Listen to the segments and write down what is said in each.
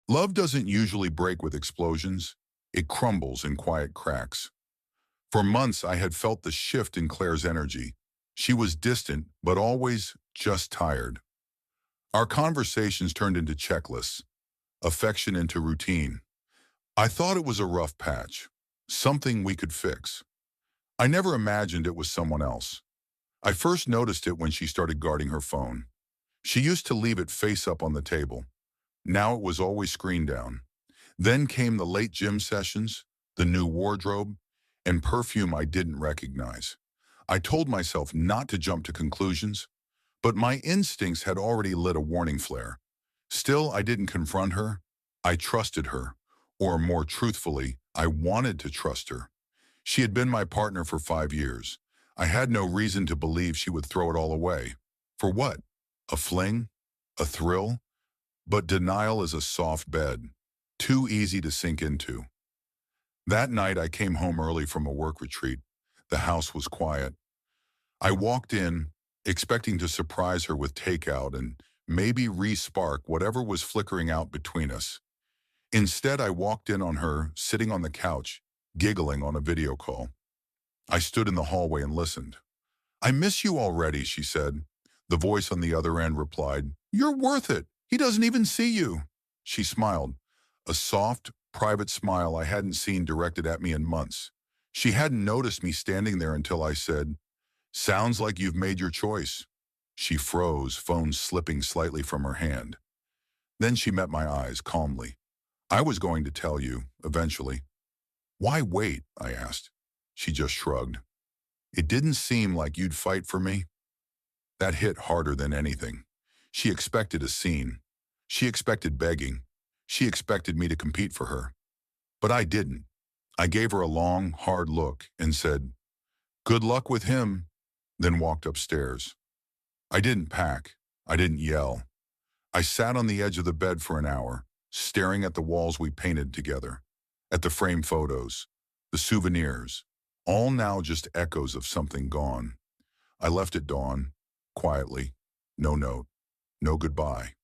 Love doesn't usually break with explosions. It crumbles in quiet cracks. For months, I had felt the shift in Claire's energy. She was distant, but always just tired. Our conversations turned into checklists, affection into routine. I thought it was a rough patch, something we could fix. I never imagined it was someone else. I first noticed it when she started guarding her phone. She used to leave it face up on the table. Now it was always screen down. Then came the late gym sessions, the new wardrobe, and perfume I didn't recognize. I told myself not to jump to conclusions, but my instincts had already lit a warning flare. Still, I didn't confront her. I trusted her. Or more truthfully, I wanted to trust her. She had been my partner for 5 years. I had no reason to believe she would throw it all away. For what? A fling? A thrill? But denial is a soft bed, too easy to sink into. That night I came home early from a work retreat. The house was quiet. I walked in, expecting to surprise her with takeout and maybe re-spark whatever was flickering out between us. Instead, I walked in on her, sitting on the couch, giggling on a video call. I stood in the hallway and listened. "I miss you already," she said. The voice on the other end replied, "You're worth it. He doesn't even see you." She smiled, a soft, private smile I hadn't seen directed at me in months. She hadn't noticed me standing there until I said, "Sounds like you've made your choice." She froze, phone slipping slightly from her hand. Then she met my eyes calmly. "I was going to tell you, eventually." "Why wait?" I asked. She just shrugged. "It didn't seem like you'd fight for me." That hit harder than anything. She expected a scene. She expected begging. She expected me to compete for her. But I didn't. I gave her a long, hard look and said, "Good luck with him," then walked upstairs. I didn't pack. I didn't yell. I sat on the edge of the bed for an hour, staring at the walls we painted together, at the framed photos, the souvenirs, all now just echoes of something gone. I left at dawn, quietly, no note, no goodbye.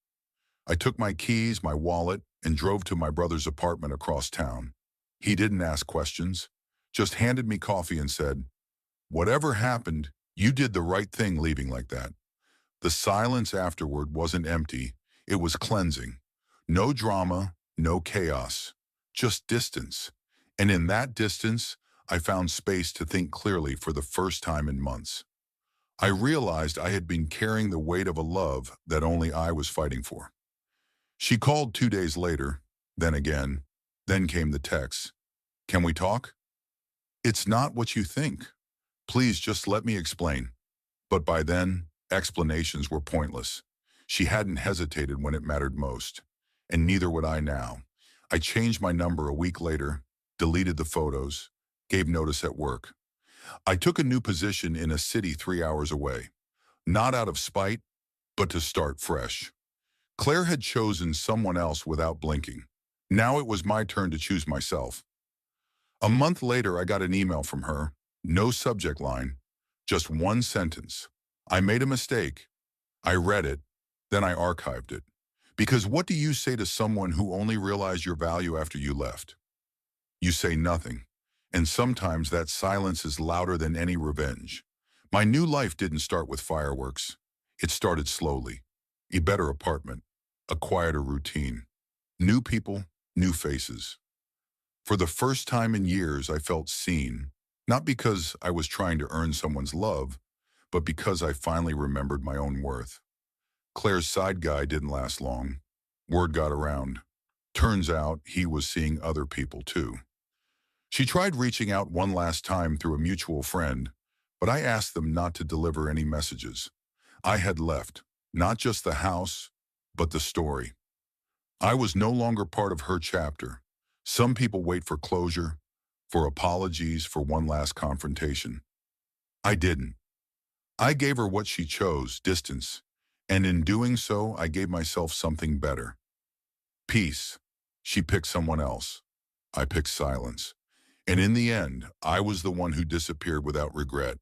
I took my keys, my wallet, and drove to my brother's apartment across town. He didn't ask questions, just handed me coffee and said, "Whatever happened, you did the right thing leaving like that." The silence afterward wasn't empty, it was cleansing. No drama, no chaos, just distance. And in that distance, I found space to think clearly for the first time in months. I realized I had been carrying the weight of a love that only I was fighting for. She called 2 days later, then again, then came the text. "Can we talk?" "It's not what you think. Please just let me explain." But by then, explanations were pointless. She hadn't hesitated when it mattered most, and neither would I now. I changed my number a week later, deleted the photos, gave notice at work. I took a new position in a city 3 hours away, not out of spite, but to start fresh. Claire had chosen someone else without blinking. Now it was my turn to choose myself. A month later, I got an email from her, no subject line, just one sentence. "I made a mistake." I read it, then I archived it. Because what do you say to someone who only realized your value after you left? You say nothing. And sometimes that silence is louder than any revenge. My new life didn't start with fireworks. It started slowly. A better apartment, a quieter routine, new people, new faces. For the first time in years, I felt seen, not because I was trying to earn someone's love, but because I finally remembered my own worth. Claire's side guy didn't last long. Word got around. Turns out he was seeing other people too. She tried reaching out one last time through a mutual friend, but I asked them not to deliver any messages. I had left, not just the house, but the story. I was no longer part of her chapter. Some people wait for closure, for apologies, for one last confrontation. I didn't. I gave her what she chose, distance, and in doing so, I gave myself something better. Peace. She picked someone else. I picked silence. And in the end, I was the one who disappeared without regret.